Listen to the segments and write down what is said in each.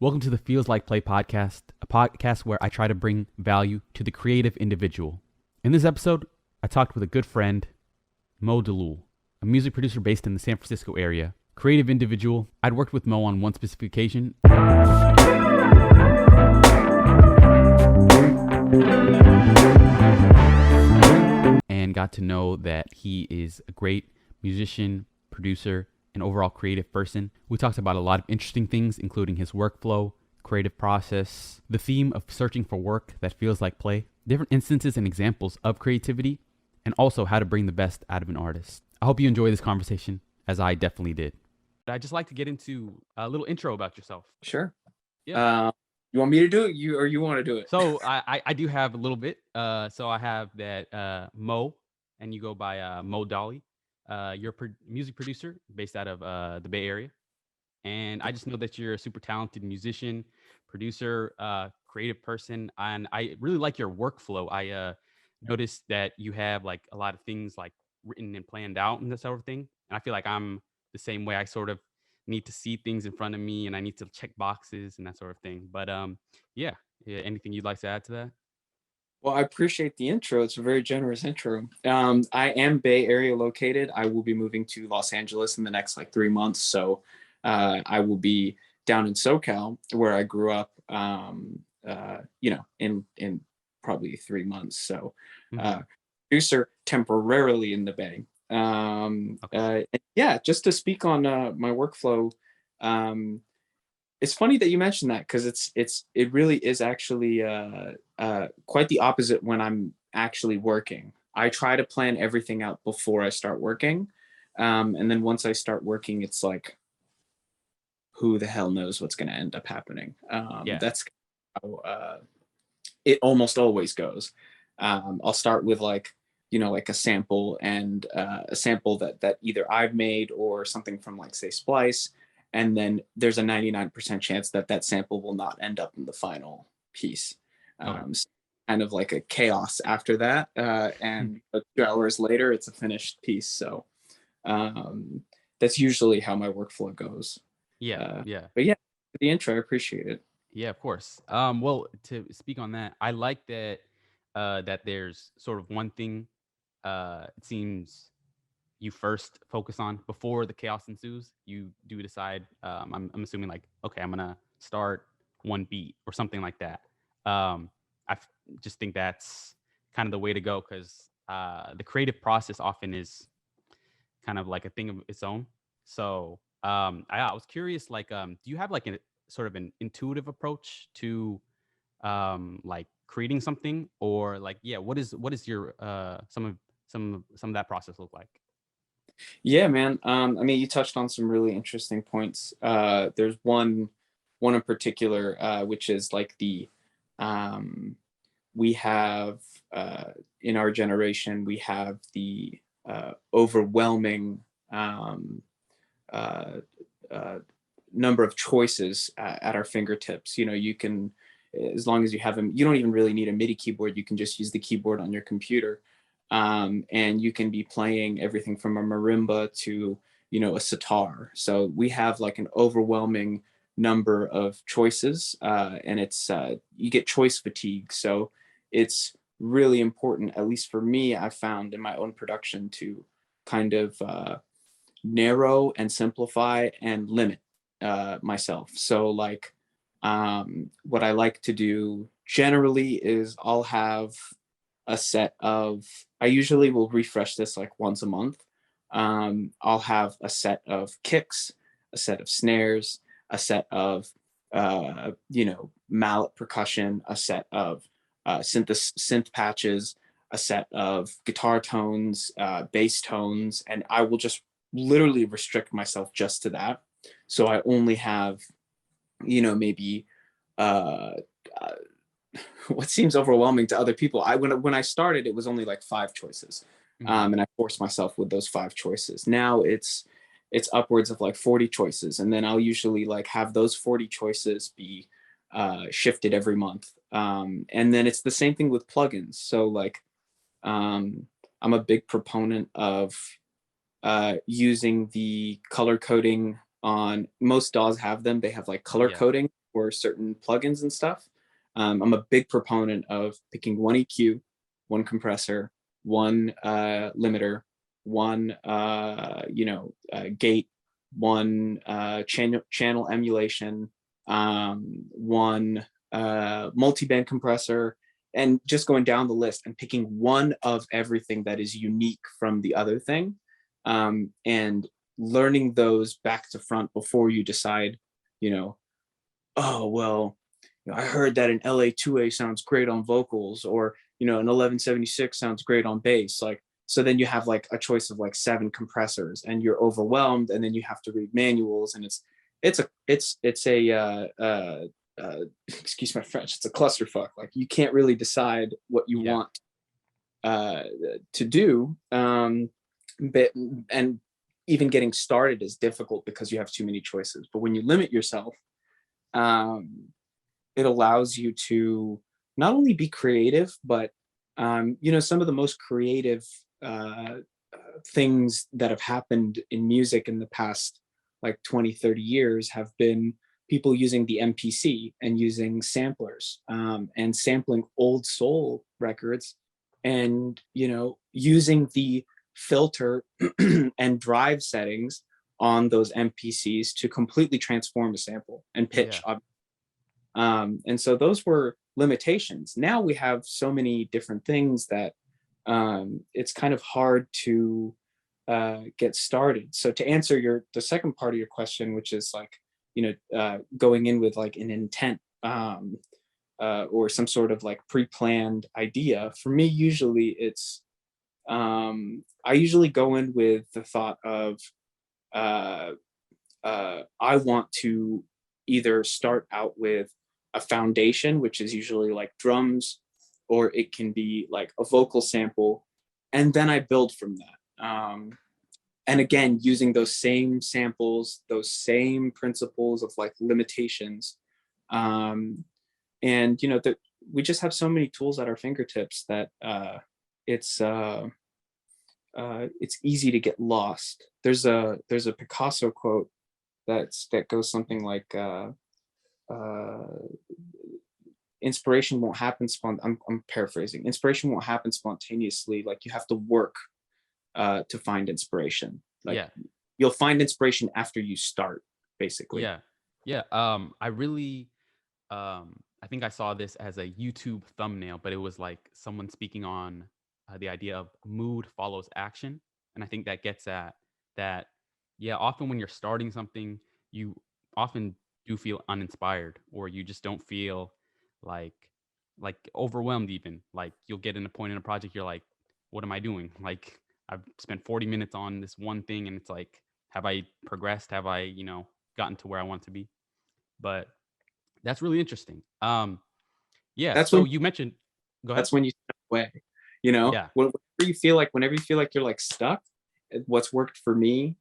Welcome to the Feels Like Play podcast, a podcast where I try to bring value to the creative individual. In this episode, I talked with a good friend, Moh Dalloul, a music producer based in the San Francisco area. Creative individual. I'd worked with Moh on one specific occasion. And got to know that he is a great musician, producer, an overall creative person. We talked about a lot of interesting things, including his workflow, creative process, the theme of searching for work that feels like play, different instances and examples of creativity, and also how to bring the best out of an artist. I hope you enjoy this conversation, as I definitely did. I'd just like to get into a little intro about yourself. Sure. Yeah. You want me to do it, you want to do it? So I do have a little bit. So I have that Moh, and you go by Moh Dalloul. You're a music producer based out of the Bay Area. And I just know that you're a super talented musician, producer, creative person. And I really like your workflow. I noticed that you have like a lot of things like written and planned out and that sort of thing. And I feel like I'm the same way. I sort of need to see things in front of me and I need to check boxes and that sort of thing. But yeah, anything you'd like to add to that? Well, I appreciate the intro. It's a very generous intro. I am Bay Area located. I will be moving to Los Angeles in the next like 3 months. So I will be down in SoCal where I grew up, in probably 3 months. So producer temporarily in the Bay. Yeah, just to speak on my workflow. It's funny that you mentioned that because it really is actually quite the opposite when I'm actually working. I try to plan everything out before I start working, and then once I start working, it's like, who the hell knows what's going to end up happening? That's how it almost always goes. I'll start with like a sample and a sample that either I've made or something from like say Splice. And then there's a 99% chance that sample will not end up in the final piece. So kind of like a chaos after that. And 2 hours later, it's a finished piece. So that's usually how my workflow goes. Yeah. But yeah, the intro, I appreciate it. Yeah, of course. Well, to speak on that, I like that that there's sort of one thing it seems you first focus on before the chaos ensues. You do decide. I'm assuming like, okay, I'm gonna start one beat or something like that. Just think that's kind of the way to go because the creative process often is kind of like a thing of its own. So I was curious, like, do you have like a sort of an intuitive approach to like creating something, or like, yeah, what is your some of that process look like? Yeah, man. I mean, you touched on some really interesting points. There's one in particular, which is like we have in our generation, we have the overwhelming uh, uh, number of choices at our fingertips. You can, as long as you have them, you don't even really need a MIDI keyboard. You can just use the keyboard on your computer. And you can be playing everything from a marimba to a sitar. So we have like an overwhelming number of choices, and it's you get choice fatigue. So it's really important, at least for me, I found in my own production, to kind of narrow and simplify and limit myself. So like what I like to do generally is I'll have a set of, I usually will refresh this like once a month. I'll have a set of kicks, a set of snares, a set of mallet percussion, a set of synth patches, a set of guitar tones, bass tones, and I will just literally restrict myself just to that. So I only have, maybe uh, uh, what seems overwhelming to other people. When I started, it was only like 5 choices, and I forced myself with those 5 choices. Now it's upwards of like 40 choices, and then I'll usually like have those 40 choices be shifted every month. And then it's the same thing with plugins. So like I'm a big proponent of using the color coding on, most DAWs have them. They have like color coding or certain plugins and stuff. I'm a big proponent of picking one EQ, one compressor, one limiter, one gate, one channel emulation, one multi-band compressor, and just going down the list and picking one of everything that is unique from the other thing, and learning those back to front before you decide, oh, well, I heard that an LA2A sounds great on vocals, or, an 1176 sounds great on bass. Like, so then you have like a choice of like 7 compressors and you're overwhelmed, and then you have to read manuals, and it's a excuse my French, it's a clusterfuck. Like, you can't really decide what you Yeah. want to do. But and even getting started is difficult because you have too many choices. But when you limit yourself, um, it allows you to not only be creative, but some of the most creative things that have happened in music in the past like 20, 30 years have been people using the MPC and using samplers, and sampling old soul records, and using the filter and drive settings on those MPCs to completely transform a sample and pitch. Yeah. And so those were limitations. Now we have so many different things that it's kind of hard to get started. So to answer the second part of your question, which is like, going in with like an intent, or some sort of like pre-planned idea, for me, usually I usually go in with the thought of, uh, I want to either start out with a foundation, which is usually like drums, or it can be like a vocal sample, and then I build from that. And again, using those same samples, those same principles of like limitations. Um, and that we just have so many tools at our fingertips that it's it's easy to get lost. There's a Picasso quote that goes something like, uh, inspiration won't happen I'm paraphrasing. Inspiration won't happen spontaneously. Like, you have to work to find inspiration. Like, Yeah. you'll find inspiration after you start, basically. Yeah. Yeah. I really, I think I saw this as a YouTube thumbnail, but it was like someone speaking on the idea of mood follows action. And I think that gets at that. Yeah. Often when you're starting something, you often do feel uninspired, or you just don't feel like, overwhelmed even. Like, you'll get in a point in a project, you're like, what am I doing? Like, I've spent 40 minutes on this one thing, and it's like, have I progressed? Have I, gotten to where I want to be? But that's really interesting. Yeah. That's when So you mentioned, go ahead. that's when you step away. You know, Yeah. whenever you feel like you're like stuck, what's worked for me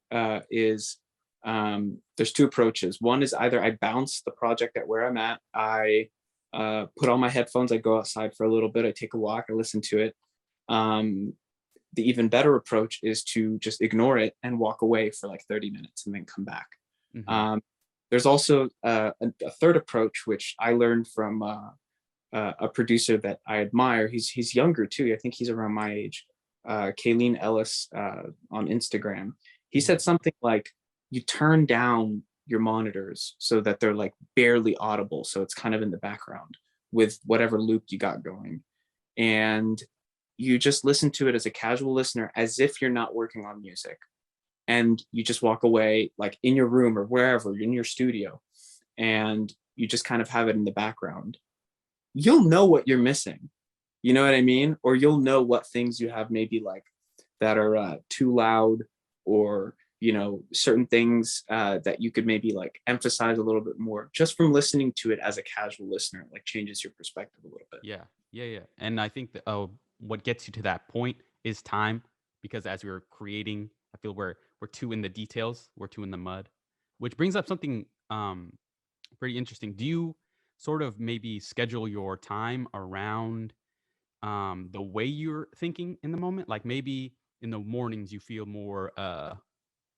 is, there's 2 approaches. One is either I bounce the project at where I'm at. I put on my headphones. I go outside for a little bit. I take a walk. I listen to it. Um, the even better approach is to just ignore it and walk away for like 30 minutes and then come back. Hmm. Um, there's also a third approach, which I learned from a producer that I admire. He's younger too. I think he's around my age. Kayleen Ellis, on Instagram. He Hmm. said something like, "You turn down your monitors so that they're like barely audible, so it's kind of in the background with whatever loop you got going, and you just listen to it as a casual listener, as if you're not working on music, and you just walk away, like in your room or wherever, in your studio, and you just kind of have it in the background. You'll know what you're missing. You know what I mean? Or you'll know what things you have maybe like that are too loud, or certain things that you could maybe like emphasize a little bit more just from listening to it as a casual listener. Like, changes your perspective a little bit." Yeah. Yeah. Yeah. And I think that, what gets you to that point is time, because as we're creating, I feel we're too in the details, we're too in the mud, which brings up something pretty interesting. Do you sort of maybe schedule your time around the way you're thinking in the moment? Like, maybe in the mornings you feel more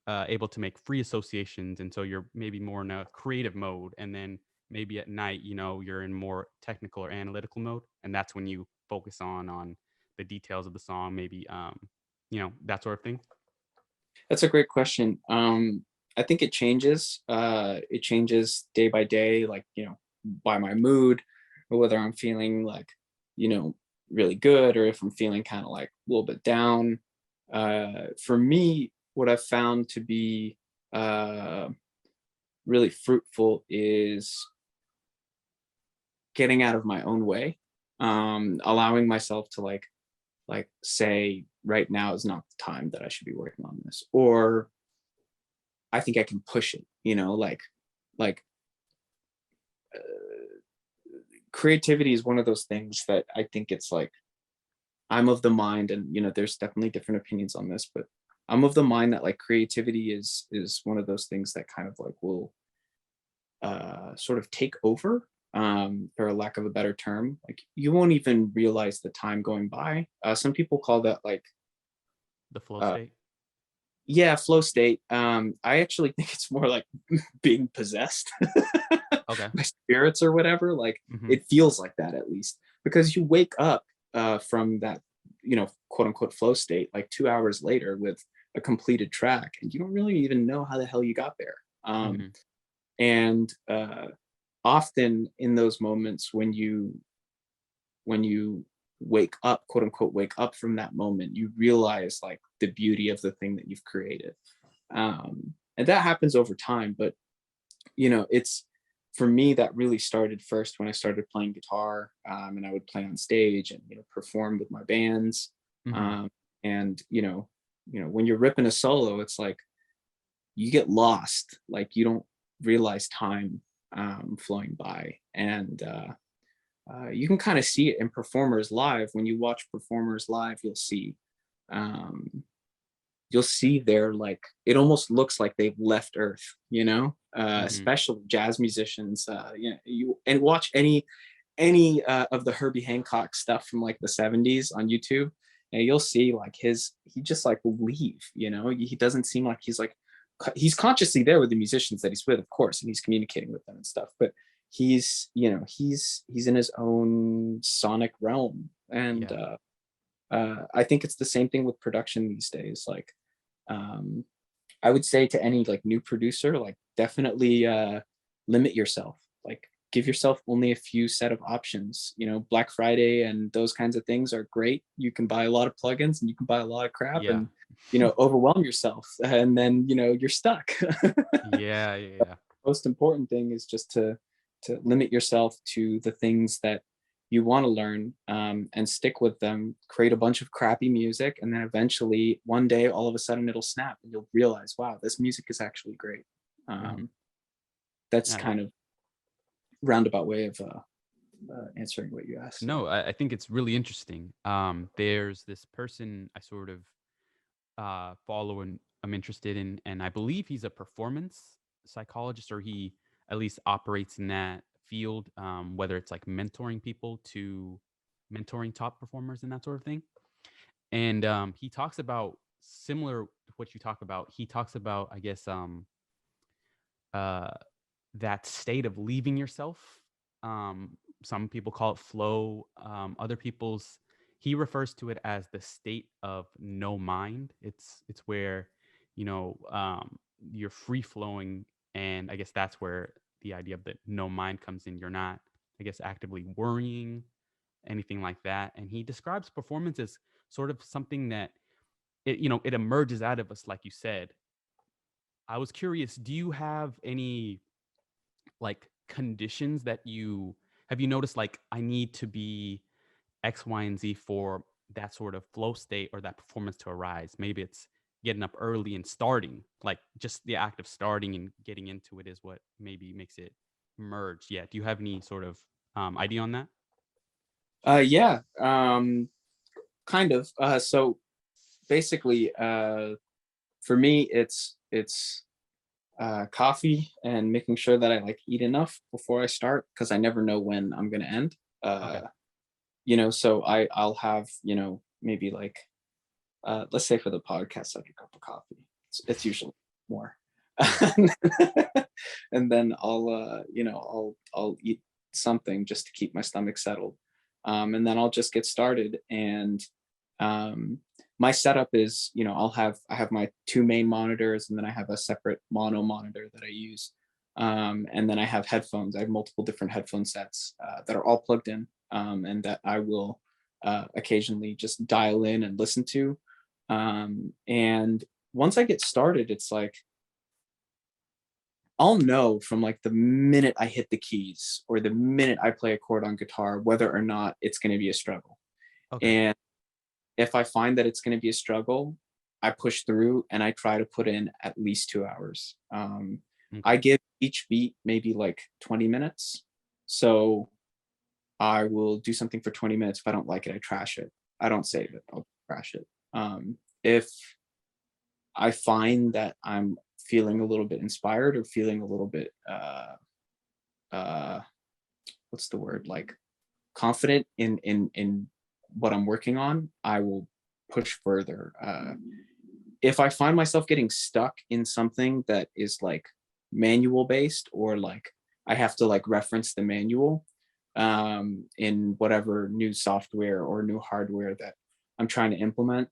able to make free associations, and so you're maybe more in a creative mode, and then maybe at night, you're in more technical or analytical mode, and that's when you focus on the details of the song, maybe that sort of thing? That's a great question. I think it changes. It changes day by day, like, by my mood, or whether I'm feeling like, you know, really good, or if I'm feeling kind of like a little bit down. For me, what I've found to be uh, really fruitful is getting out of my own way, allowing myself to like say right now is not the time that I should be working on this, or I think I can push it, like creativity is one of those things that I think it's like, I'm of the mind, and there's definitely different opinions on this, but I'm of the mind that like creativity is one of those things that kind of like will sort of take over, for a lack of a better term. Like you won't even realize the time going by. Some people call that like The flow uh, state? yeah, flow state. I actually think it's more like being possessed Okay. by spirits or whatever. Like Hmm. it feels like that, at least, because you wake up from that, quote unquote flow state like 2 hours later with a completed track, and you don't really even know how the hell you got there. Hmm. And often in those moments when you wake up, quote unquote wake up from that moment, you realize like the beauty of the thing that you've created. And that happens over time, but it's, for me, that really started first when I started playing guitar, and I would play on stage and perform with my bands. Hmm. um, and when you're ripping a solo, it's like you get lost, like you don't realize time flowing by. And you can kind of see it in performers live. When you watch performers live, um, you'll see they're like, it almost looks like they've left Earth, Hmm. especially jazz musicians. You and watch any of the Herbie Hancock stuff from like the 70s on YouTube, and you'll see like he just like will leave. He doesn't seem like he's consciously there with the musicians that he's with, of course, and he's communicating with them and stuff, but he's in his own sonic realm. And Yeah. I think it's the same thing with production these days. Like, um, I would say to any like new producer, like definitely limit yourself. Like give yourself only a few set of options. Black Friday and those kinds of things are great. You can buy a lot of plugins and you can buy a lot of crap, Yeah. and overwhelm yourself, and then you're stuck. Yeah. Yeah. Yeah. Most important thing is just to limit yourself to the things that you want to learn, and stick with them. Create a bunch of crappy music, and then eventually one day all of a sudden it'll snap and you'll realize, wow, this music is actually great. Hmm. um, that's Yeah. kind of roundabout way of answering what you asked. No, I think it's really interesting. There's this person I sort of follow and I'm interested in, and I believe he's a performance psychologist, or he at least operates in that field, whether it's like mentoring people to mentoring top performers and that sort of thing. And he talks about similar to what you talk about. He talks about, I guess, uh, that state of leaving yourself. Some people call it flow. Other people's He refers to it as the state of no mind. It's where you're free flowing, and I guess that's where the idea of the no mind comes in. You're not, I guess, actively worrying anything like that. And he describes performance as sort of something that it emerges out of us, like you said. I was curious, do you have any like conditions that you have you noticed, like I need to be X, Y, and Z for that sort of flow state or that performance to arise? Maybe it's getting up early and starting, like just the act of starting and getting into it is what maybe makes it merge. Yeah. Do you have any sort of idea on that? Yeah, kind of. So basically, for me, it's coffee and making sure that I like eat enough before I start, because I never know when I'm gonna end. Okay. So I'll have maybe like let's say for the podcast, like a cup of coffee. It's usually more. Yeah. And then I'll I'll eat something just to keep my stomach settled. And then I'll just get started. And um, my setup is, I have my two main monitors, and then I have a separate mono monitor that I use. And then I have headphones. I have multiple different headphone sets that are all plugged in, and that I will occasionally just dial in and listen to. And once I get started, it's like I'll know from like the minute I hit the keys or the minute I play a chord on guitar whether or not it's going to be a struggle. Okay. And if I find that it's going to be a struggle, I push through and I try to put in at least 2 hours. I Okay. give each beat maybe like 20 minutes. So I will do something for 20 minutes. If I don't like it, I trash it. I don't save it, I'll trash it. If I find that I'm feeling a little bit inspired or feeling a little bit, uh, what's the word? Like confident in what I'm working on, I will push further. If I find myself getting stuck in something that is like manual based, or like I have to like reference the manual in whatever new software or new hardware that I'm trying to implement,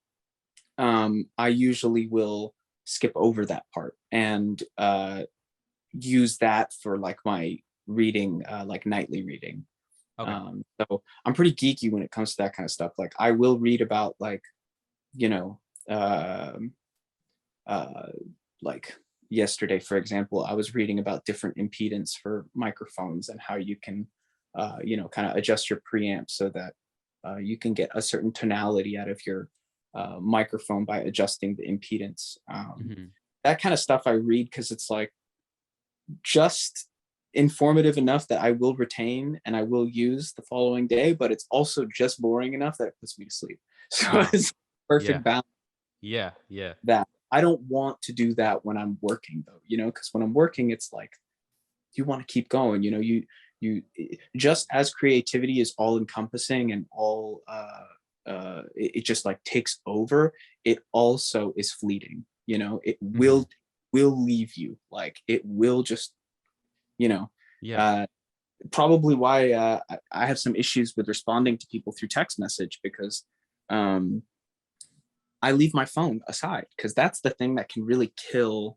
I usually will skip over that part and use that for like my reading, like nightly reading. Okay. So I'm pretty geeky when it comes to that kind of stuff. Like I will read about like, you know, um uh, like yesterday, for example, I was reading about different impedance for microphones and how you can, kind of adjust your preamp so that you can get a certain tonality out of your microphone by adjusting the impedance. Hmm. That kind of stuff I read because it's like just informative enough that I will retain and I will use the following day, but it's also just boring enough that it puts me to sleep. So Ah, it's yeah. perfect balance. Yeah. Yeah. That I don't want to do that when I'm working though, because when I'm working, it's like you want to keep going. You just as creativity is all encompassing and all it just like takes over. It also is fleeting. It Hmm. will leave you. Like it will just you know Yeah. uh probably why I have some issues with responding to people through text message because um I leave my phone aside because that's the thing that can really kill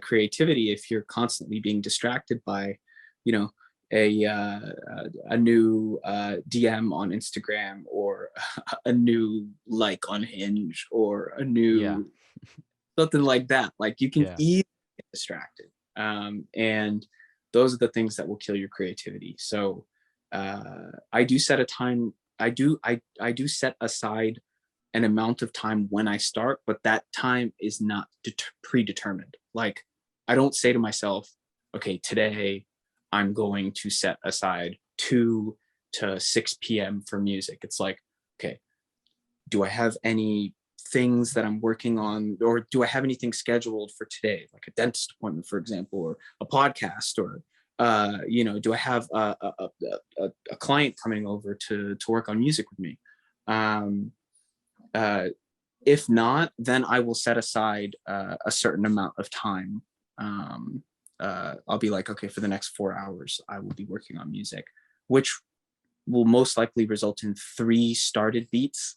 creativity if you're constantly being distracted by, you know, a new DM on Instagram or a new like on Hinge or a Yeah. new something like that. Like you can Yeah. easily get distracted, and those are the things that will kill your creativity. So I do set a time. I do set aside an amount of time when I start, but that time is not predetermined. Like I don't say to myself, okay, today I'm going to set aside 2 to 6 p.m. for music. It's like, okay, do I have any things that I'm working on, or do I have anything scheduled for today, like a dentist appointment, for example, or a podcast, or do I have a client coming over to work on music with me? Um, uh, if not, then I will set aside a certain amount of time. I'll be like, okay, for the next 4 hours, I will be working on music, which will most likely result in 3 started beats.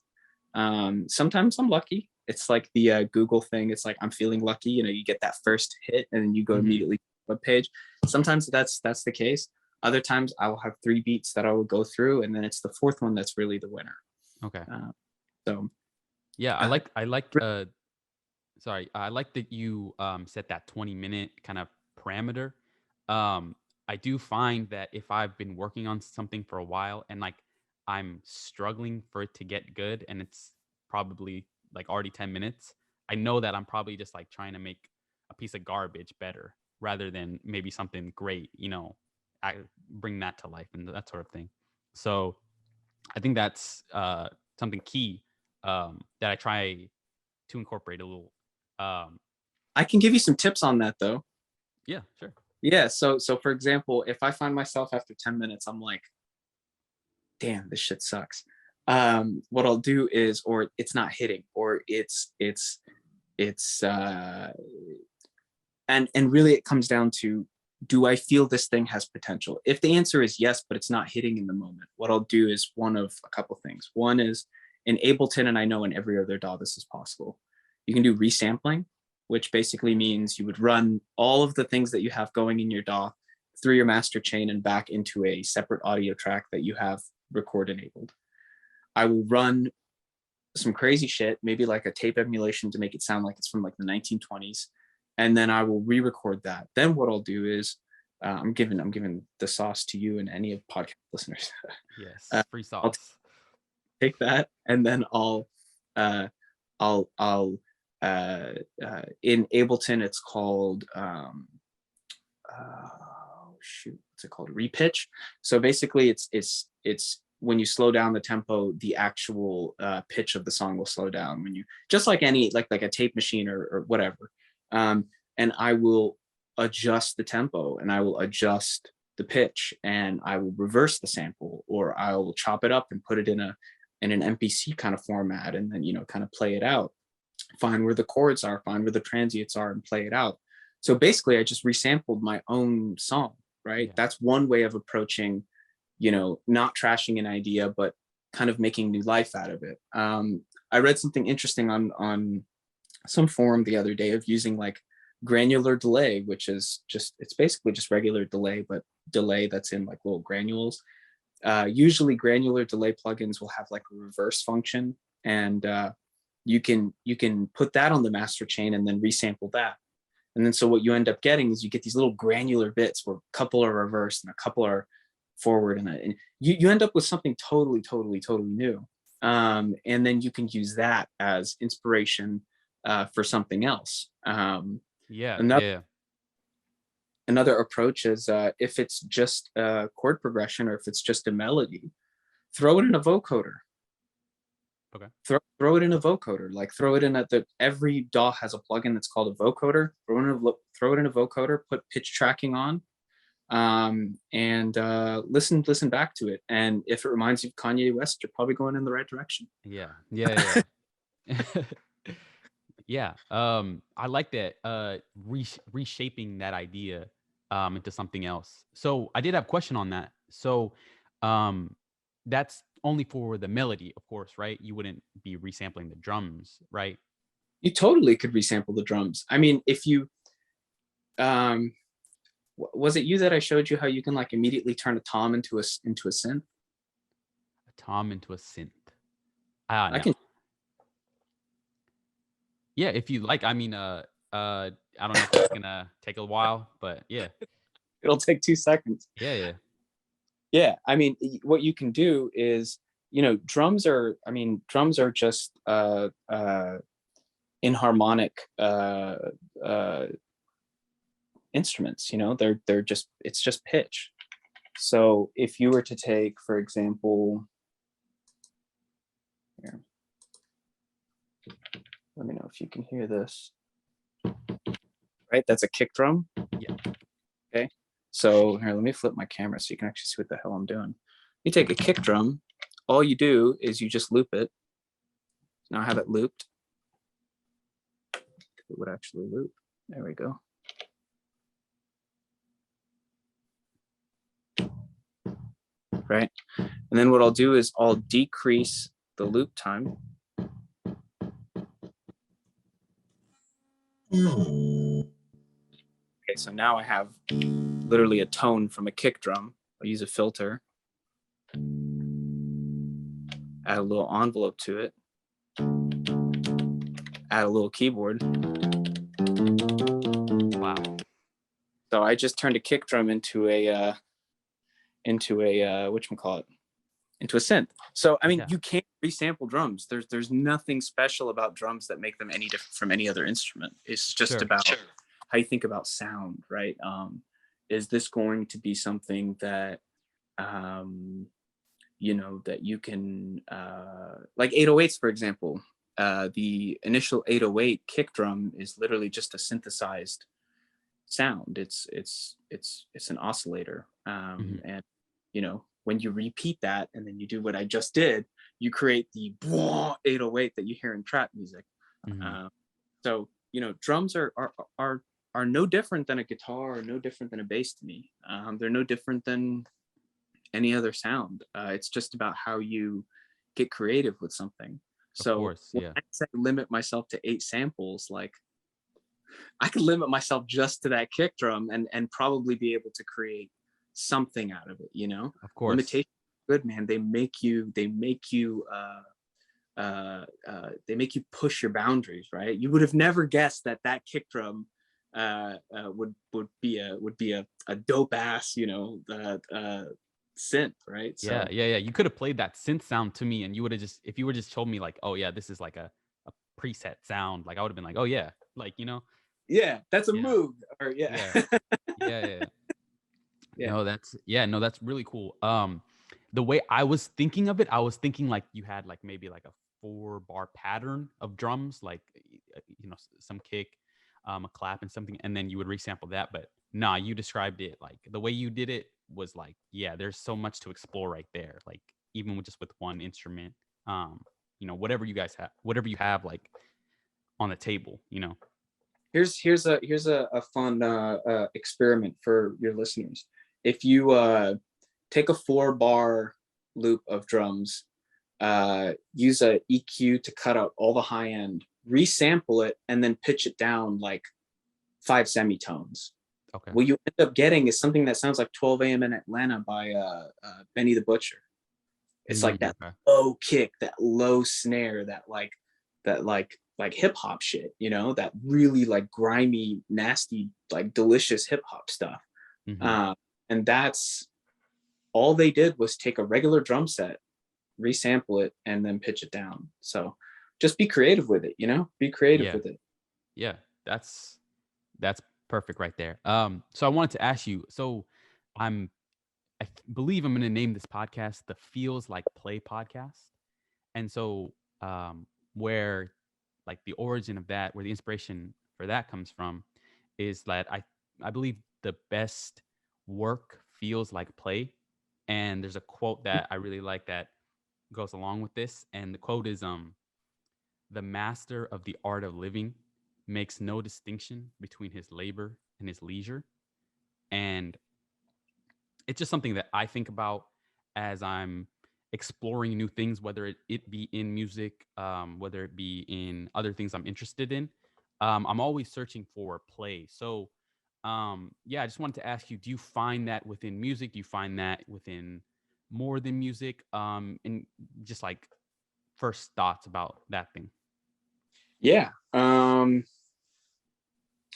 Sometimes I'm lucky. It's like the Google thing. It's like I'm feeling lucky. You get that first hit and then you go Hmm. immediately to the web page. Sometimes that's the case. Other times I will have 3 beats that I will go through, and then it's the fourth one that's really the winner. Okay. Uh, so Yeah. I uh, like. I like. Sorry. I like that you set that 20-minute kind of parameter. Um, I do find that if I've been working on something for a while and like I'm struggling for it to get good, and it's probably like already 10 minutes, I know that I'm probably just like trying to make a piece of garbage better rather than maybe something great. I bring that to life and that sort of thing. So I think that's something key that I try to incorporate a little. Um, I can give you some tips on that though. yeah, sure. Yeah. So for example, if I find myself after 10 minutes, I'm like, damn, this shit sucks. What I'll do is, or it's not hitting, or it's And really it comes down to, do I feel this thing has potential? If the answer is yes, but it's not hitting in the moment, what I'll do is one of a couple things. One is in Ableton, and I know in every other DAW this is possible, you can do resampling, which basically means you would run all of the things that you have going in your DAW through your master chain and back into a separate audio track that you have record enabled. I will run some crazy shit, maybe like a tape emulation to make it sound like it's from like the 1920s. And then I will re-record that. Then what I'll do is, I'm giving the sauce to you and any of podcast listeners. Yes, free I'll sauce. take that, and then I'll in Ableton it's called shoot, what's it called? Repitch. So basically, it's when you slow down the tempo, the actual pitch of the song will slow down. When you, just like any like a tape machine or whatever. And I will adjust the tempo, and I will adjust the pitch, and I will reverse the sample, or I will chop it up and put it in an MPC kind of format, and then, you know, kind of play it out, find where the chords are, find where the transients are, and play it out. So basically I just resampled my own song, right? Yeah. That's one way of approaching, you know, not trashing an idea, but kind of making new life out of it. I read something interesting on some forum the other day of using like granular delay, which is just, it's basically just regular delay, but delay that's in like little granules. Usually granular delay plugins will have like a reverse function, and you can put that on the master chain and then resample that. And then so what you end up getting is you get these little granular bits where a couple are reversed and a couple are forward, and you end up with something totally new. And then you can use that as inspiration for something else. Another approach is if it's just a chord progression, or if it's just a melody, throw it in a vocoder. Okay. Throw it in a vocoder. Like throw it in every DAW has a plugin that's called a vocoder. Throw it in a vocoder. Put pitch tracking on, and listen back to it. And if it reminds you of Kanye West, you're probably going in the right direction. Yeah. Yeah. I like that. Reshaping that idea into something else. So I did have a question on that. So that's only for the melody, of course, right? You wouldn't be resampling the drums, right? You totally could resample the drums. I mean, if you was it you that I showed you how you can like immediately turn a tom into a synth? A tom into a synth. I No. can. Yeah, if you like. I mean, I don't know if that's gonna take a while, but yeah. It'll take 2 seconds. Yeah. I mean, what you can do is, you know, drums are just inharmonic instruments. You know, they're just, it's just pitch. So if you were to take, for example, here, let me know if you can hear this. Right, that's a kick drum. Yeah. Okay. So here, let me flip my camera so you can actually see what the hell I'm doing. You take a kick drum, all you do is you just loop it. Now I have it looped. It would actually loop. There we go. Right. And then what I'll do is I'll decrease the loop time. Okay, so now I have literally a tone from a kick drum. I'll use a filter, add a little envelope to it, add a little keyboard. Wow. So I just turned a kick drum into a whatchamacallit, into a synth. So I mean, you can't resample drums. There's nothing special about drums that make them any different from any other instrument. It's just about how you think about sound, right? Is this going to be something that you know, that you can like 808s, for example. The initial 808 kick drum is literally just a synthesized sound. It's an oscillator, and you know, when you repeat that and then you do what I just did, you create the 808 that you hear in trap music. So you know, drums are are no different than a guitar, or no different than a bass to me. They're no different than any other sound. It's just about how you get creative with something. Of So course. when Yeah. I say limit myself to 8 samples, like I could limit myself just to that kick drum and probably be able to create something out of it, you know. Of course. Limitation, good man. They make you push your boundaries, right? You would have never guessed that that kick drum would be a dope ass, you know, synth, right? Yeah, So yeah, yeah. You could have played that synth sound to me, and you would have just if you were just told me like, oh yeah, this is like a preset sound, like I would have been like, oh yeah, like yeah, that's a yeah, move. Or yeah, yeah, yeah, yeah. yeah. No, that's yeah, no, that's really cool. The way I was thinking of it, I was thinking like you had like maybe like a 4 bar pattern of drums, like some kick, a clap and something, and then you would resample that. But nah, you described it like the way you did it was like, yeah, there's so much to explore right there. Like even with just with one instrument, whatever you guys have, whatever you have like on the table. Here's a fun experiment for your listeners. If you take a 4 bar loop of drums, use a EQ to cut out all the high end, resample it, and then pitch it down like 5 semitones. Okay. What you end up getting is something that sounds like 12 a.m. in Atlanta by Benny the Butcher. It's like that Okay. low kick, that low snare, that hip hop shit, you know, that really like grimy, nasty, like delicious hip hop stuff. Hmm. Uh, and that's all they did was take a regular drum set, resample it, and then pitch it down. So just be creative with it, you know, be creative Yeah. with it. Yeah. That's perfect right there. So I wanted to ask you. So I'm believe I'm going to name this podcast the Feels Like Play podcast. And so, where like the origin of that, where the inspiration for that comes from, is that I believe the best work feels like play. And there's a quote that I really like that goes along with this, and the quote is the master of the art of living makes no distinction between his labor and his leisure. And it's just something that I think about as I'm exploring new things, whether it be in music, whether it be in other things I'm interested in. I'm always searching for play. So, yeah, I just wanted to ask you: do you find that within music? Do you find that within more than music? And just like first thoughts about that thing. Yeah.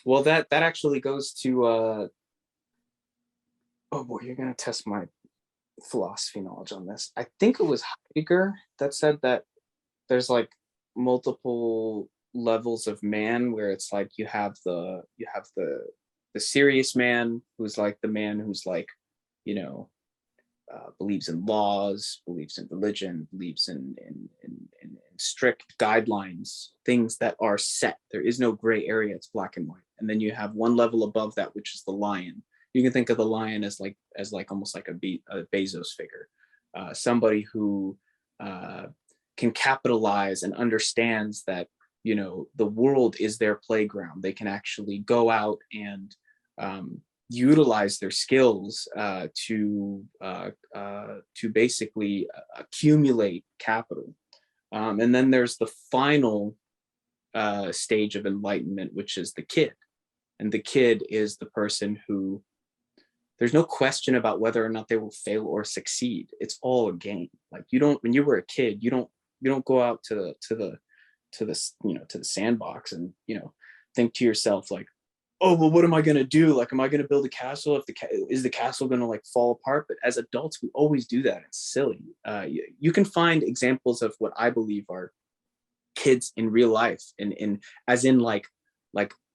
Well, that actually goes to oh boy, you're gonna test my philosophy knowledge on this. I think it was Heidegger that said that there's like multiple levels of man, where it's like you have the serious man, who's like the man who's like, you know, believes in laws, believes in religion, believes in strict guidelines, things that are set. There is no gray area. It's black and white. And then you have one level above that, which is the lion. You can think of the lion as like almost like a Bezos figure, somebody who can capitalize and understands that, you know, the world is their playground. They can actually go out and utilize their skills to basically accumulate capital. And then there's the final stage of enlightenment, which is the kid. And the kid is the person who, there's no question about whether or not they will fail or succeed. It's all a game. Like you don't, when you were a kid, you don't go out to the sandbox and, you know, think to yourself like, oh, well, what am I going to do? Like, am I going to build a castle? Is the castle going to like fall apart? But as adults, we always do that. It's silly. You can find examples of what I believe are kids in real life, and as in like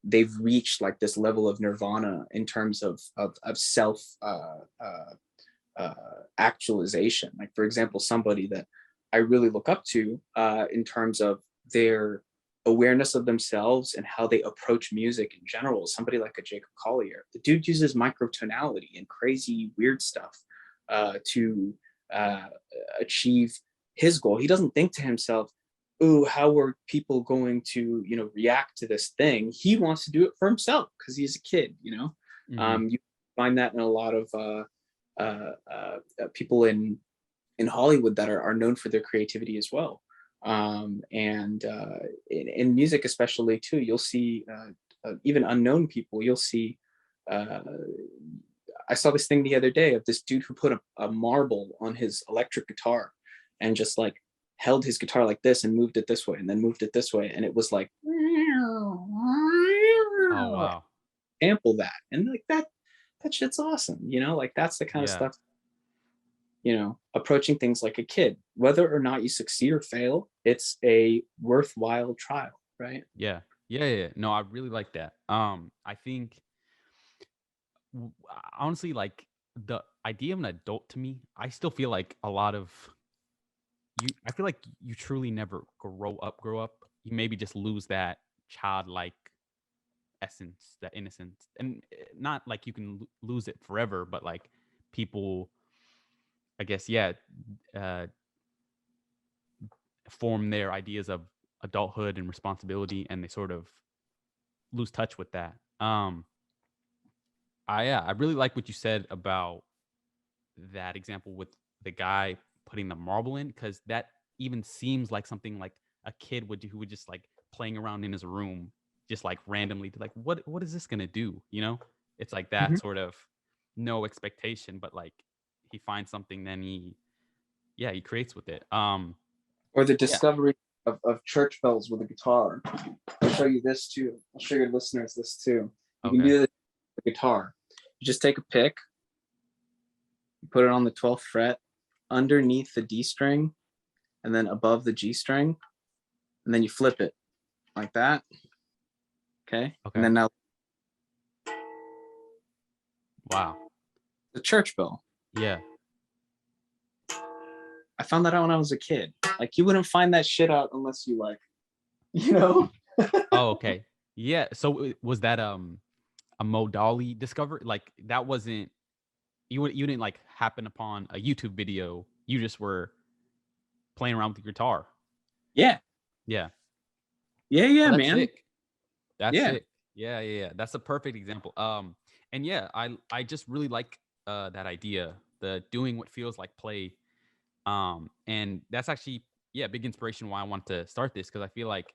they've reached like this level of nirvana in terms of self actualization. Like, for example, somebody that I really look up to in terms of their awareness of themselves and how they approach music in general. Somebody like a Jacob Collier. The dude uses microtonality and crazy weird stuff to achieve his goal. He doesn't think to himself, ooh, how are people going to, react to this thing? He wants to do it for himself because he's a kid, Hmm. You find that in a lot of people in Hollywood that are known for their creativity as well. And in music, especially too, you'll see even unknown people. You'll see. Uh, I saw this thing the other day of this dude who put a marble on his electric guitar, and just like held his guitar like this and moved it this way and then moved it this way, and it was like Oh wow. sample that, and like that shit's awesome. Like that's the kind of Yeah. stuff, approaching things like a kid. Whether or not you succeed or fail, it's a worthwhile trial, right? Yeah. Yeah. Yeah. No, I really like that. I think honestly, like the idea of an adult to me, I still feel like a lot of I feel like you truly never grow up. You maybe just lose that childlike essence, that innocence. And not like you can lose it forever, but like people, I guess, yeah, uh, form their ideas of adulthood and responsibility, and they sort of lose touch with that. I really like what you said about that example with the guy putting the marble in, because that even seems like something like a kid would do, who would just like playing around in his room, just like randomly, like what is this gonna do? It's like that Mhm. sort of no expectation, but like he finds something, then he creates with it. Or the Yeah. discovery of church bells with a guitar. I'll show you this too. I'll show your listeners this too. You can Okay. do this with the guitar. You just take a pick, you put it on the 12th fret, underneath the D string, and then above the G string, and then you flip it like that. Okay. And Okay. then now Wow. the church bell. Yeah. I found that out when I was a kid. Like you wouldn't find that shit out unless you like, you know? Oh, okay. Yeah. So was that a Moh Dalloul discovery? Like that wasn't you didn't like happen upon a YouTube video. You just were playing around with the guitar. Yeah. Yeah. Yeah, Oh, yeah, that's man. sick. That's Yeah. sick. Yeah, yeah, yeah. That's a perfect example. And yeah, I just really like that idea, the doing what feels like play. And that's actually, yeah, big inspiration why I want to start this, because I feel like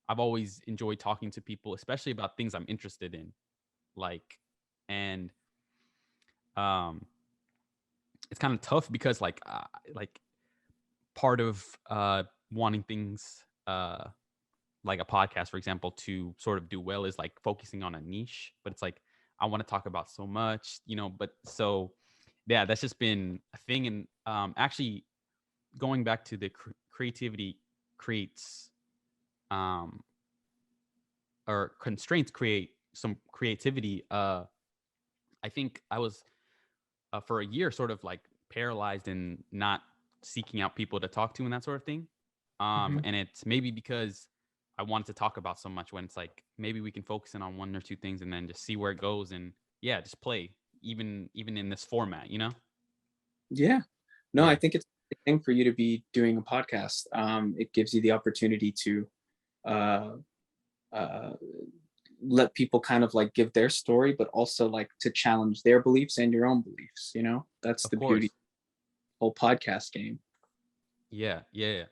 I've always enjoyed talking to people, especially about things I'm interested in. Like, and um it's kind of tough because like part of wanting things like a podcast, for example, to sort of do well is like focusing on a niche. But it's like I want to talk about so much, but so yeah, that's just been a thing. And actually going back to the creativity creates um or constraints create some creativity. I think I was for a year sort of like paralyzed and not seeking out people to talk to and that sort of thing. Mhm. And it's maybe because I wanted to talk about so much, when it's like maybe we can focus in on one or two things and then just see where it goes, and yeah, just play even in this format. Yeah. No, I Yeah, think it's a good thing for you to be doing a podcast. It gives you the opportunity to uh, uh, let people kind of like give their story, but also like to challenge their beliefs and your own beliefs. That's of the beauty of course. the whole podcast game. Yeah, yeah, yeah.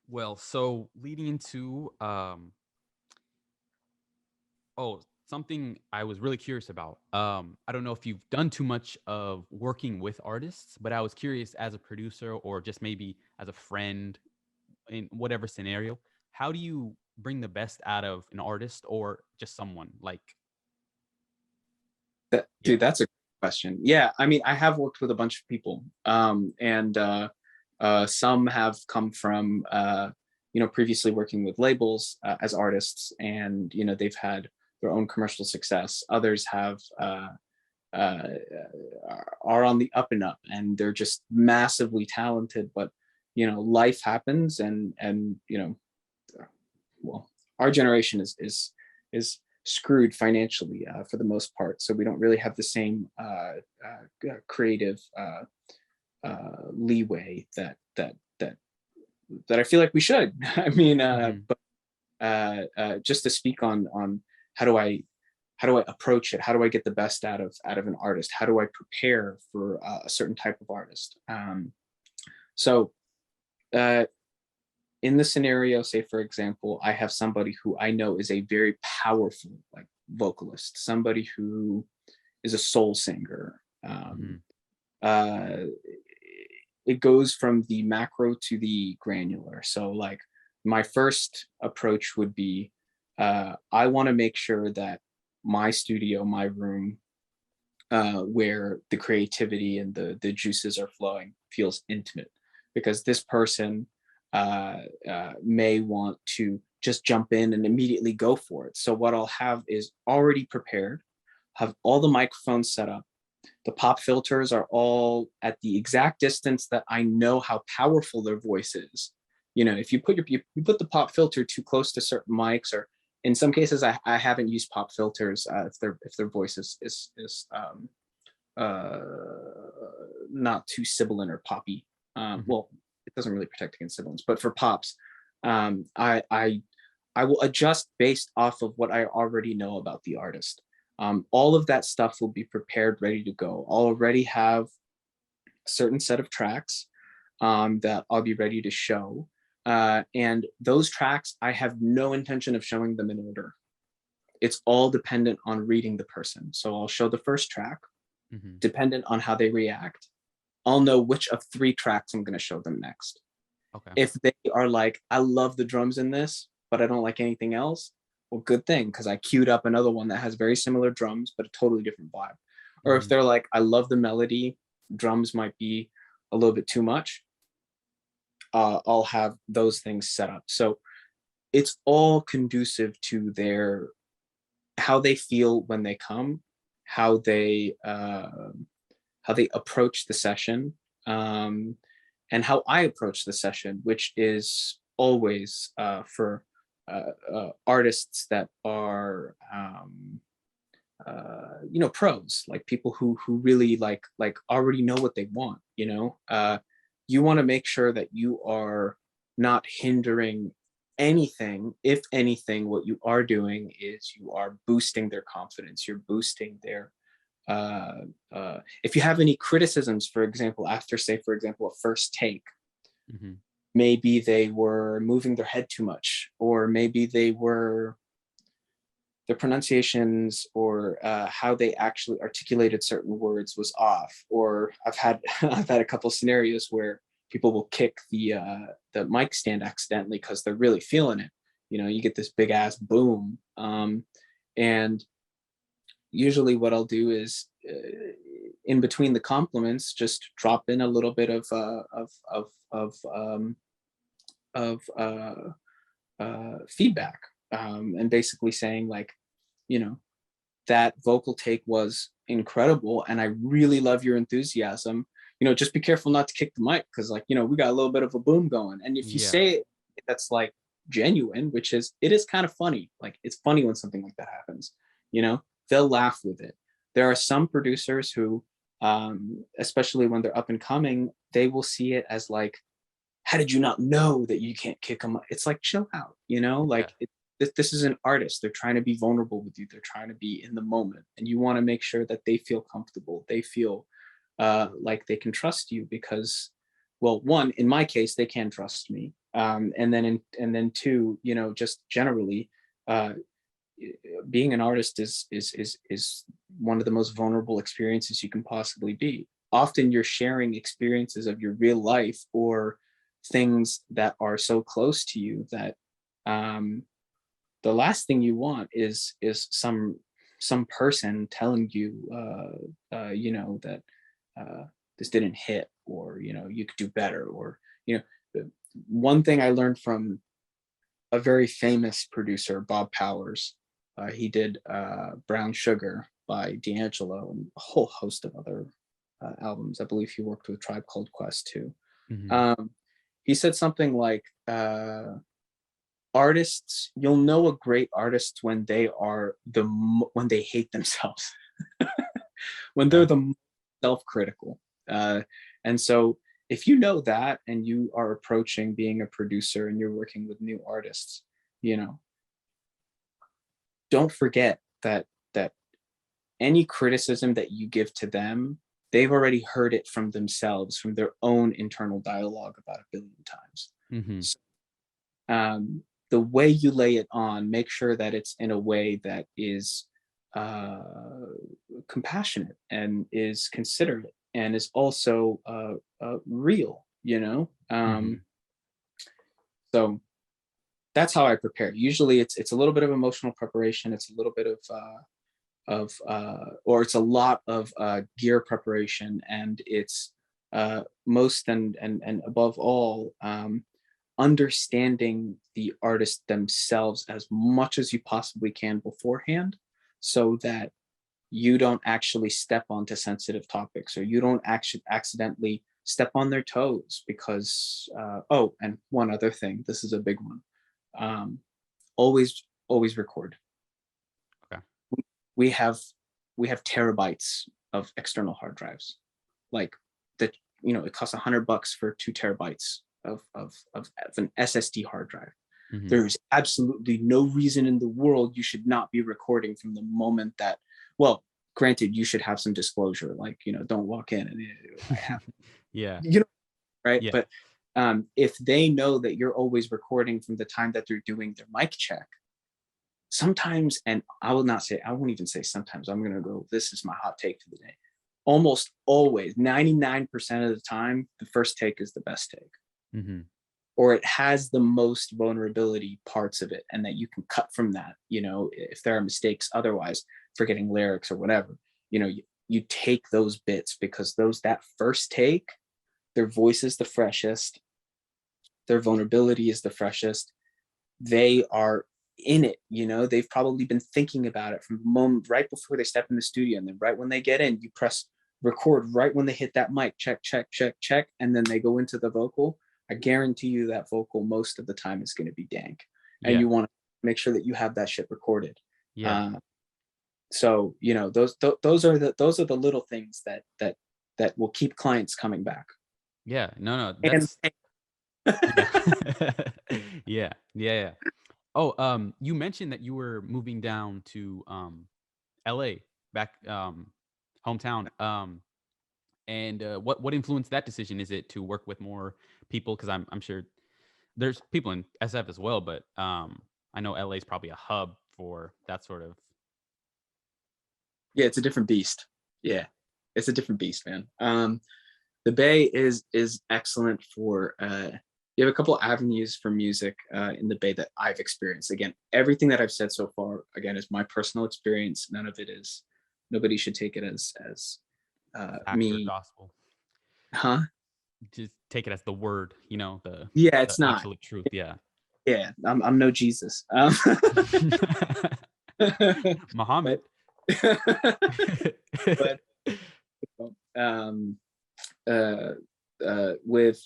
Well, so leading into oh, something I was really curious about. I don't know if you've done too much of working with artists, but I was curious, as a producer or just maybe as a friend in whatever scenario, how do you bring the best out of an artist or just someone? Like, Dude, yeah. that's a good question. Yeah, I mean, I have worked with a bunch of people, and some have come from previously working with labels as artists, and they've had their own commercial success. Others have uh, are on the up and up, and they're just massively talented. But life happens, and well, our generation is screwed financially for the most part, so we don't really have the same creative leeway that that I feel like we should. I mean, Mhm. but just to speak on how do I approach it? How do I get the best out of an artist? How do I prepare for a certain type of artist? So uh, in the scenario, say for example, I have somebody who I know is a very powerful like vocalist, somebody who is a soul singer. Mhm. Uh, it goes from the macro to the granular. So like my first approach would be I want to make sure that my studio, my room, where the creativity and the juices are flowing feels intimate, because this person may want to just jump in and immediately go for it. So what I'll have is already prepared, have all the microphones set up. The pop filters are all at the exact distance that I know how powerful their voice is. You know, if you put the pop filter too close to certain mics, or in some cases, I haven't used pop filters if their voice is uh, not too sibilant or poppy. Mhm. Well, it doesn't really protect against sibilance, but for pops, um, I, I I will adjust based off of what I already know about the artist. All of that stuff will be prepared, ready to go. I'll already have a certain set of tracks that I'll be ready to show. And those tracks, I have no intention of showing them in order. It's all dependent on reading the person. So I'll show the first track, Mhm. dependent on how they react. I'll know which of 3 tracks I'm going to show them next. Okay. If they are like, I love the drums in this, but I don't like anything else, well, good thing, because I queued up another one that has very similar drums, but a totally different vibe. Or if Mhm. they're like, I love the melody, drums might be a little bit too much, I'll have those things set up. So it's all conducive to their how they feel when they come, how they uh, how they approach the session, um, and how I approach the session, which is always for artists that are pros, like people who really like already know what they want. You want to make sure that you are not hindering anything. If anything, what you are doing is you are boosting their confidence, you're boosting their if you have any criticisms, for example, after, say, for example, a first take, Mhm. maybe they were moving their head too much, or maybe they were their pronunciations or how they actually articulated certain words was off. Or I've had I've had a couple scenarios where people will kick the mic stand accidentally because they're really feeling it. You get this big ass boom, and usually what I'll do is in between the compliments, just drop in a little bit of feedback, and basically saying like, you know, that vocal take was incredible, and I really love your enthusiasm. Just be careful not to kick the mic, because like, we got a little bit of a boom going, and if you Yeah. say it, that's like genuine, which is it is kind of funny. Like, it's funny when something like that happens. you know they'll laugh with it. There are some producers who, especially when they're up and coming, they will see it as like, how did you not know that you can't kick them? It's like, chill out, Yeah. like this is an artist. They're trying to be vulnerable with you. They're trying to be in the moment, and you want to make sure that they feel comfortable. They feel like they can trust you, because, well, one, in my case, they can trust me. And then two, just generally, uh, being an artist is one of the most vulnerable experiences you can possibly be. Often you're sharing experiences of your real life, or things that are so close to you that, um, the last thing you want is some person telling you, that this didn't hit, or you could do better, or one thing I learned from a very famous producer, Bob Powers. He did Brown Sugar by D'Angelo and a whole host of other albums. I believe he worked with Tribe Called Quest too. Mhm. Um, he said something like, artists, you'll know a great artist when they are when they hate themselves, when they're Okay. the self-critical. Uh, and so if you know that and you are approaching being a producer and you're working with new artists, you know, don't forget that any criticism that you give to them, they've already heard it from themselves, from their own internal dialogue about a billion times. Mm-hmm. So, the way you lay it on, make sure that it's in a way that is uh, compassionate and is considerate and is also real, you know? Mm-hmm. So that's how I prepare. Usually it's a little bit of emotional preparation. It's a little bit or it's a lot of gear preparation, and it's most and above all, understanding the artist themselves as much as you possibly can beforehand, so that you don't actually step onto sensitive topics, or you don't actually accidentally step on their toes because oh, and one other thing, this is a big one. um, always record. Okay. we have we have terabytes of external hard drives, like that, you know, it costs $100 for 2 terabytes of an SSD hard drive. Mm-hmm. There's absolutely no reason in the world you should not be recording from the moment that, well, granted, you should have some disclosure, like, you know, don't walk in and I have, Yeah. you know, right? Yeah. But if they know that you're always recording from the time that they're doing their mic check, sometimes, and I will not say, I won't even say sometimes, I'm going to go, this is my hot take for the day. Almost always, 99% of the time, the first take is the best take. Mm-hmm. Or it has the most vulnerability parts of it, and that you can cut from that, you know, if there are mistakes otherwise, forgetting lyrics or whatever, you know, you take those bits, because that first take, their voice is the freshest, their vulnerability is the freshest, they are in it, you know, they've probably been thinking about it from the moment right before they step in the studio, and then right when they get in, you press record right when they hit that mic, check check check check, and then they go into the vocal. I guarantee you that vocal most of the time is going to be dank, and Yeah. you want to make sure that you have that shit recorded. Yeah. So you know, those are the little things that will keep clients coming back. Yeah. No, And that's yeah. Yeah. Yeah. Yeah. Oh, you mentioned that you were moving down to LA, back hometown. And what influenced that decision? Is it to work with more people? Because I'm sure there's people in SF as well, but I know LA is probably a hub for that sort of. yeah, it's a different beast. Yeah, it's a different beast, man. The Bay is excellent for you have a couple avenues for music in the Bay that I've experienced. Again, everything that I've said so far, again, is my personal experience. None of it is, nobody should take it as Fact or me. gospel. Huh? Just take it as the word, the Yeah, the it's not. absolute truth. Yeah. Yeah, I'm no Jesus. Muhammad. but but um uh with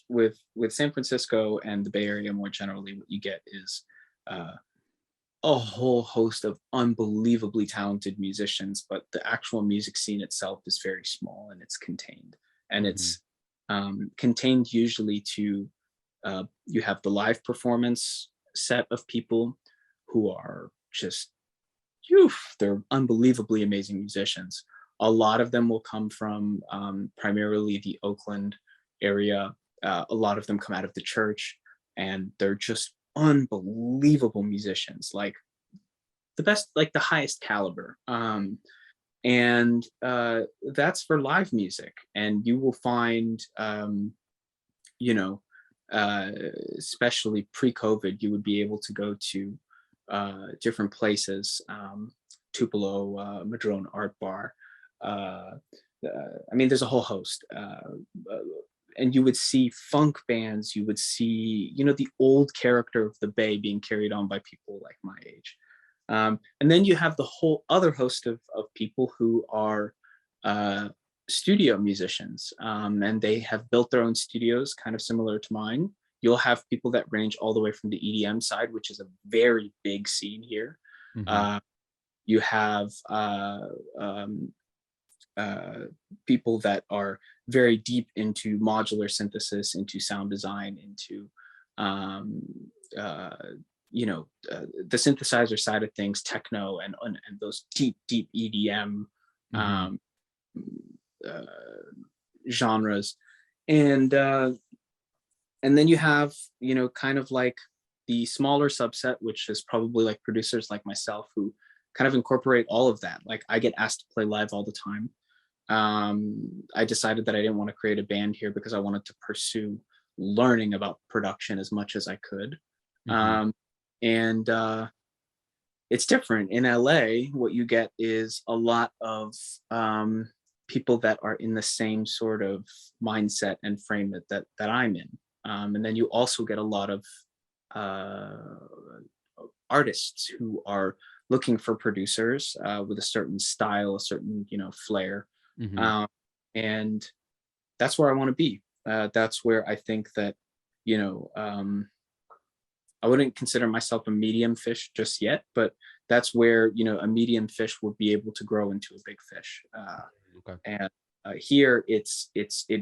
San Francisco and the Bay Area more generally, what you get is uh a whole host of unbelievably talented musicians, but the actual music scene itself is very small, and it's contained. And Mhm. it's contained usually to you have the live performance set of people who are just, phew, they're unbelievably amazing musicians. A lot of them will come from primarily the Oakland area. A lot of them come out of the church, and they're just unbelievable musicians, like the best, like the highest caliber. And that's for live music. And you will find, you know, uh, especially pre-COVID, you would be able to go to different places, Tupelo, Madrone Art Bar. I mean, there's a whole host. And you would see funk bands, you would see, you know, the old character of the Bay being carried on by people like my age. And then you have the whole other host of people who are studio musicians, and they have built their own studios, kind of similar to mine. You'll have people that range all the way from the EDM side, which is a very big scene here. Mhm. Uh, you have people that are very deep into modular synthesis, into sound design, into um, uh, the synthesizer side of things, techno, and those deep EDM Mm-hmm. um, uh, genres, and uh, and then you have kind of like the smaller subset, which is probably like producers like myself who kind of incorporate all of that. Like I get asked to play live all the time. I decided that I didn't want to create a band here because I wanted to pursue learning about production as much as I could. Mm-hmm. Um, and It's different in LA. What you get is a lot of people that are in the same sort of mindset and frame that I'm in. And then you also get a lot of uh, artists who are looking for producers with a certain style, a certain flair, Mm-hmm. um, and that's where I want to be. That's where I think that you know I wouldn't consider myself a medium fish just yet, but that's where a medium fish will be able to grow into a big fish. Okay. And Here it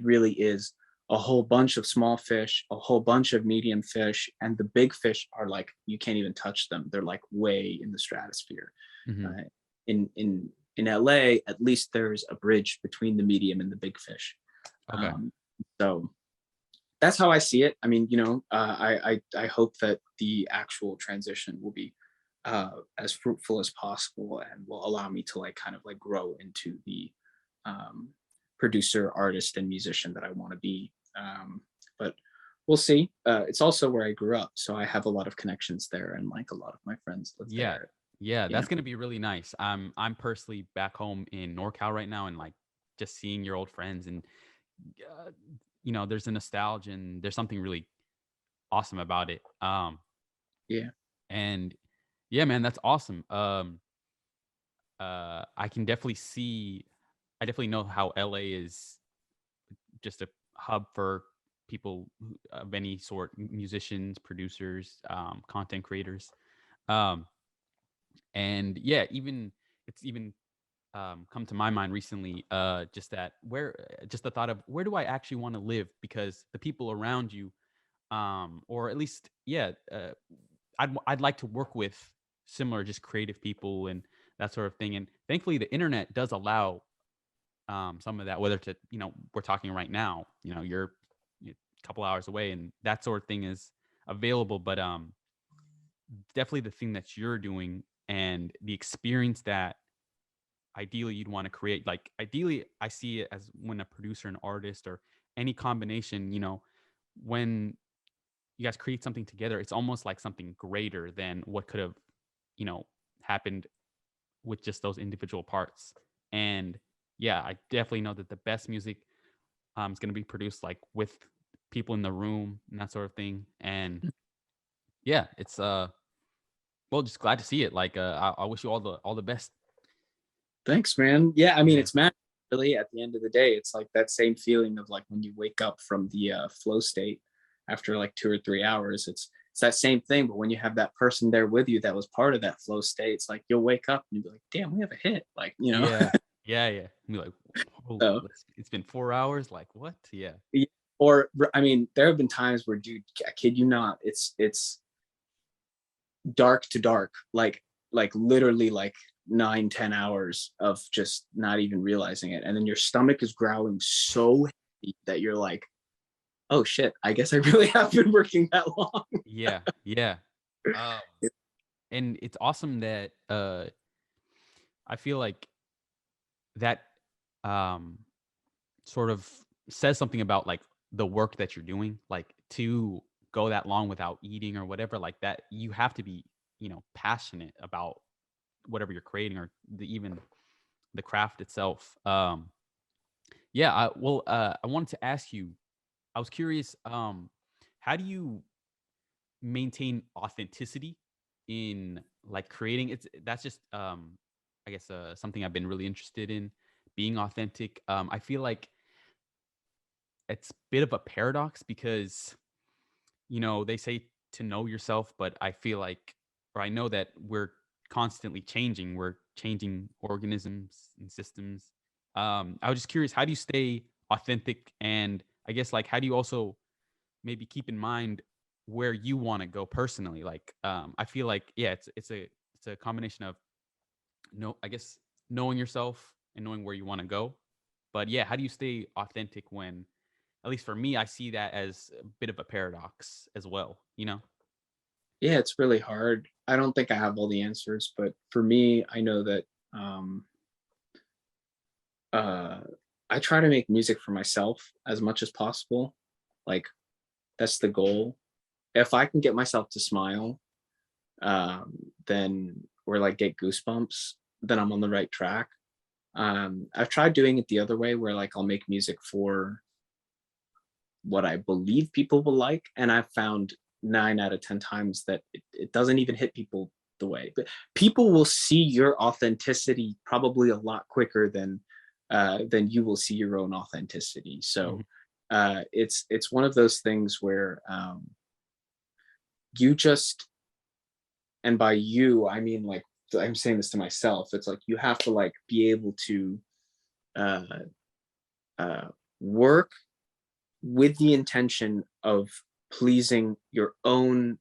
really is a whole bunch of small fish, a whole bunch of medium fish, and the big fish are like you can't even touch them. They're like way in the stratosphere. Mm-hmm. Uh, in LA, at least there's a bridge between the medium and the big fish. Okay. Um, so that's how I see it. I mean, I hope that the actual transition will be as fruitful as possible and will allow me to like kind of like grow into the um, producer, artist, and musician that I want to be. But we'll see. It's also where I grew up, so I have a lot of connections there, and like a lot of my friends live Yeah. there. Yeah, You know, that's gonna be really nice. I'm personally back home in NorCal right now, and like just seeing your old friends, and uh, there's a nostalgia and there's something really awesome about it. yeah. And yeah, man, that's awesome. I can definitely I definitely know how LA is just a hub for people of any sort, musicians, producers, content creators. Um, and yeah, even come to my mind recently, just the thought of where do I actually want to live, because the people around you, or at least, yeah, I'd like to work with similar, just creative people and that sort of thing. And thankfully, the internet does allow some of that. Whether to, we're talking right now, you're a couple hours away, and that sort of thing is available. But definitely the thing that you're doing and the experience that ideally you'd want to create. Like ideally, I see it as when a producer, an artist, or any combination, when you guys create something together, it's almost like something greater than what could have, you know, happened with just those individual parts. And yeah, I definitely know that the best music is going to be produced like with people in the room and that sort of thing. And yeah, it's well, just glad to see it. Like I wish you all the best. Thanks, man. Yeah, I mean, Yeah. it's magic. Really, at the end of the day, it's like that same feeling of like when you wake up from the flow state after like 2 or 3 hours. It's that same thing, but when you have that person there with you that was part of that flow state, it's like you'll wake up and you'll be like, "Damn, we have a hit!" Like, Yeah. Yeah, yeah. Be like, oh, so it's been 4 hours. Like what? Yeah. yeah. Or I mean, there have been times where, dude, I kid you not, it's dark to dark, like literally like 9, 10 hours of just not even realizing it, and then your stomach is growling so heavy that you're like, oh shit, I guess I really have been working that long. Yeah. Yeah. Um, and it's awesome that I feel like that um sort of says something about like the work that you're doing, like to go that long without eating or whatever, like that you have to be, passionate about whatever you're creating, or even the craft itself. Yeah, I wanted to ask you, I was curious, how do you maintain authenticity in like creating? That's just I guess something I've been really interested in, being authentic. I feel like it's a bit of a paradox because they say to know yourself, but I feel like, or I know that we're constantly changing. We're changing organisms and systems. I was just curious, how do you stay authentic? And I guess like, how do you also maybe keep in mind where you want to go personally? Like, I feel like, yeah, it's a combination of no, I guess knowing yourself and knowing where you want to go. But yeah, how do you stay authentic when, at least for me, I see that as a bit of a paradox as well, you know? Yeah, it's really hard. I don't think I have all the answers, but for me, I know that um, uh, I try to make music for myself as much as possible. Like that's the goal. If I can get myself to smile, then or like get goosebumps, then I'm on the right track. I've tried doing it the other way, where like I'll make music for what I believe people will like, and I've found 9 out of 10 times that it doesn't even hit people the way. But people will see your authenticity probably a lot quicker than you will see your own authenticity. Mhm. So it's one of those things where you just, and by you I mean like I'm saying this to myself. It's like you have to like be able to uh, uh, work with the intention of pleasing your own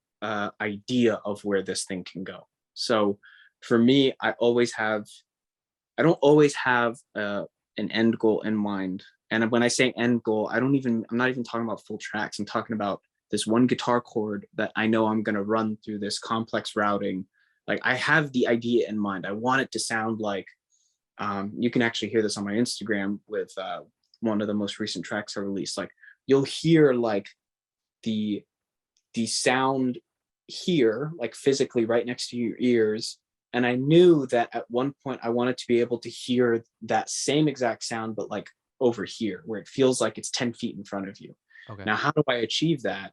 idea of where this thing can go. So for me, I don't always have an end goal in mind. And when I say end goal, I'm not even talking about full tracks. I'm talking about this one guitar chord that I know I'm going to run through this complex routing. Like I have the idea in mind. I want it to sound like, you can actually hear this on my Instagram with one of the most recent tracks I released. Like you'll hear like the the sound here, like physically right next to your ears. And I knew that at one point I wanted to be able to hear that same exact sound, but like over here, where it feels like it's 10 feet in front of you. Okay. Now, how do I achieve that?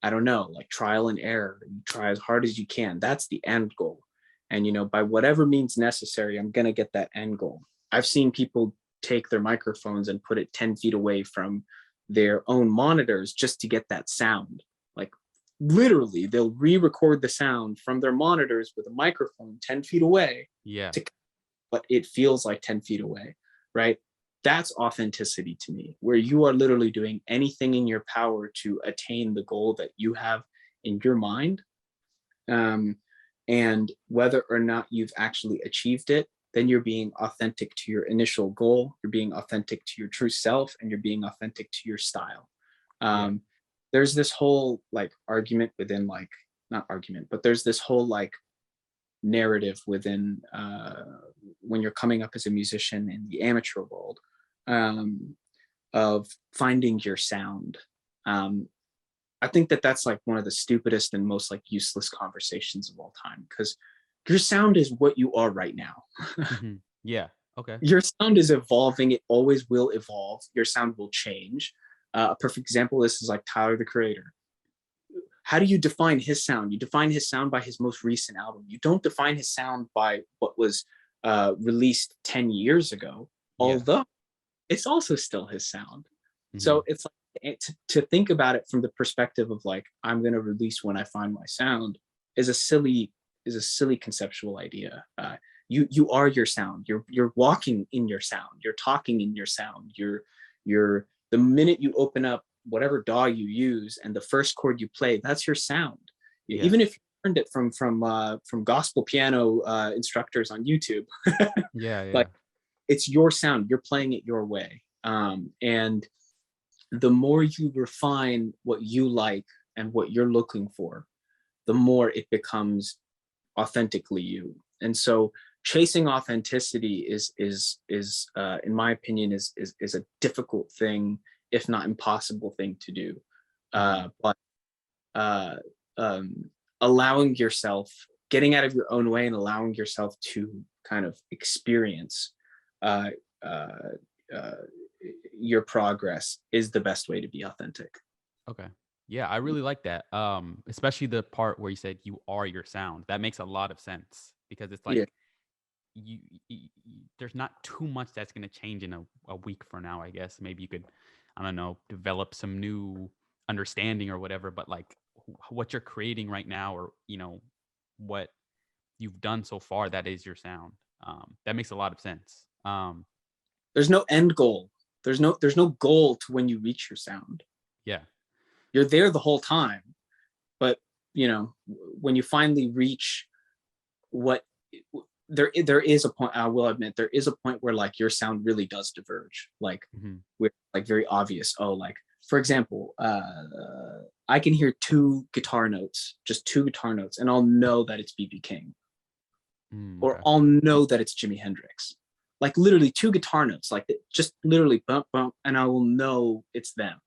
I don't know, like trial and error. You try as hard as you can. That's the end goal. And, by whatever means necessary, I'm going to get that end goal. I've seen people take their microphones and put it 10 feet away from their own monitors just to get that sound. Like literally, they'll re-record the sound from their monitors with a microphone 10 feet away Yeah. to, but it feels like 10 feet away, right? That's authenticity to me, where you are literally doing anything in your power to attain the goal that you have in your mind. um, and whether or not you've actually achieved it, then you're being authentic to your initial goal, you're being authentic to your true self, and you're being authentic to your style. Yeah. um, there's this whole like argument within like, not argument, but there's this whole like narrative within when you're coming up as a musician in the amateur world, um, of finding your sound. um, I think that that's like one of the stupidest and most like useless conversations of all time, because your sound is what you are right now. Yeah. Okay. Your sound is evolving. It always will evolve. Your sound will change. A perfect example of this is like Tyler the Creator. How do you define his sound? You define his sound by his most recent album. You don't define his sound by what was released 10 years ago, Yeah. although it's also still his sound. Hmm. So it's like to think about it from the perspective of like, I'm going to release when I find my sound is a silly conceptual idea. You are your sound. You're walking in your sound. You're talking in your sound. You're the minute you open up whatever DAW you use and the first chord you play, that's your sound. Yeah. Even if you learned it from gospel piano instructors on YouTube, Yeah. like Yeah. it's your sound. You're playing it your way. And the more you refine what you like and what you're looking for, the more it becomes authentically you. And so chasing authenticity is in my opinion is a difficult thing, if not impossible thing to do. Hmm. But uh, um, allowing yourself, getting out of your own way and allowing yourself to kind of experience uh, uh, uh, your progress is the best way to be authentic. Okay. Yeah, I really like that. Especially the part where you said you are your sound. That makes a lot of sense because it's like Yeah. there's not too much that's going to change in a week from now, I guess. Maybe you could, I don't know, develop some new understanding or whatever, but like what you're creating right now, or, what you've done so far, that is your sound. That makes a lot of sense. There's no end goal. There's no goal to when you reach your sound. Yeah. You're there the whole time, but when you finally reach what there is a point, I will admit there is a point where like your sound really does diverge, like we're like very obvious. Oh, like for example, I can hear just two guitar notes, and I'll know that it's BB King, or I'll know that it's Jimi Hendrix. Like literally two guitar notes, like just literally bump bump, and I will know it's them.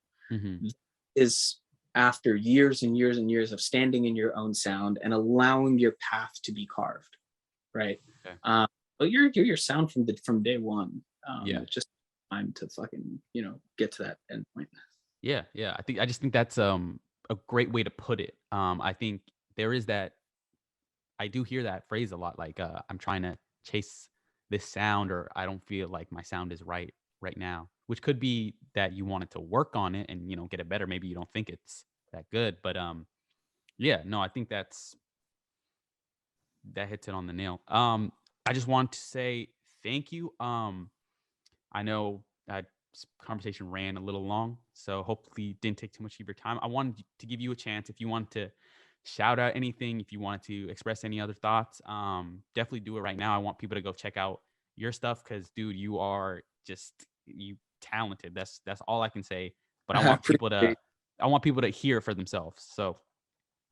Is after years and years and years of standing in your own sound and allowing your path to be carved, right? Okay. But you're your sound from day one. Just time to fucking get to that end point. Yeah. I just think that's a great way to put it. I think there is that. I do hear that phrase a lot, like I'm trying to chase this sound, or I don't feel like my sound is right now, which could be that you wanted to work on it and get it better. Maybe you don't think it's that good, but I think that hits it on the nail. I just want to say thank you. I know that conversation ran a little long, so hopefully didn't take too much of your time. I wanted to give you a chance if you want to shout out anything, if you wanted to express any other thoughts, definitely do it right now. I want people to go check out your stuff because, dude, you are just talented. That's all I can say. But I want people to hear it for themselves. So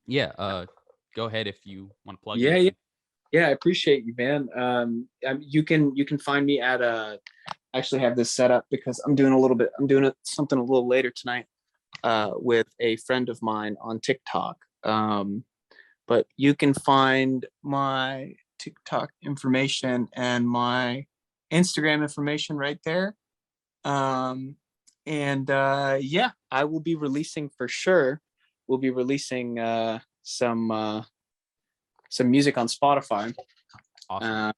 go ahead if you want to plug it. Yeah, I appreciate you, man. You can find me at I actually have this set up because I'm doing something a little later tonight with a friend of mine on TikTok. But you can find my TikTok information and my Instagram information right there. I will be releasing for sure. We'll be releasing some music on Spotify. Awesome.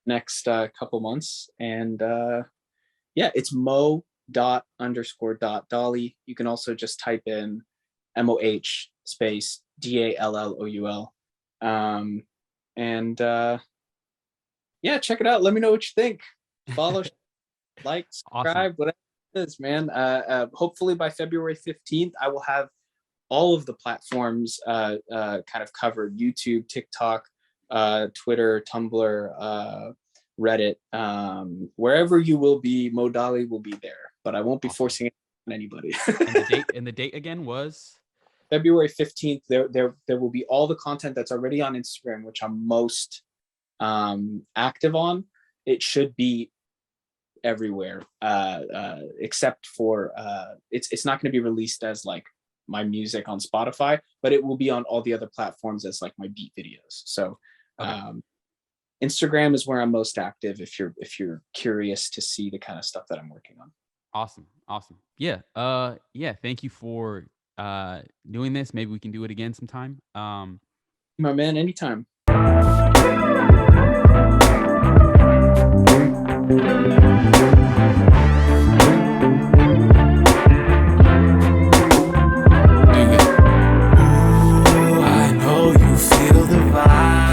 Next couple months, and it's Moh._Dalloul. You can also just type in MOH space DALLOUL. Check it out. Let me know what you think. Follow, like, subscribe, awesome. Whatever it is, man. Hopefully by February 15th, I will have all of the platforms kind of covered: YouTube, TikTok, Twitter, Tumblr, Reddit. Wherever you will be, Moh Dalloul will be there, but I won't be forcing it on anybody. And the date again was February 15th. There will be all the content that's already on Instagram, which I'm most active on. It should be everywhere, except for it's not going to be released as like my music on Spotify, but it will be on all the other platforms as like my beat videos. So Instagram is where I'm most active if you're curious to see the kind of stuff that I'm working on. Awesome. Yeah. Thank you for doing this. Maybe we can do it again sometime. My man, anytime.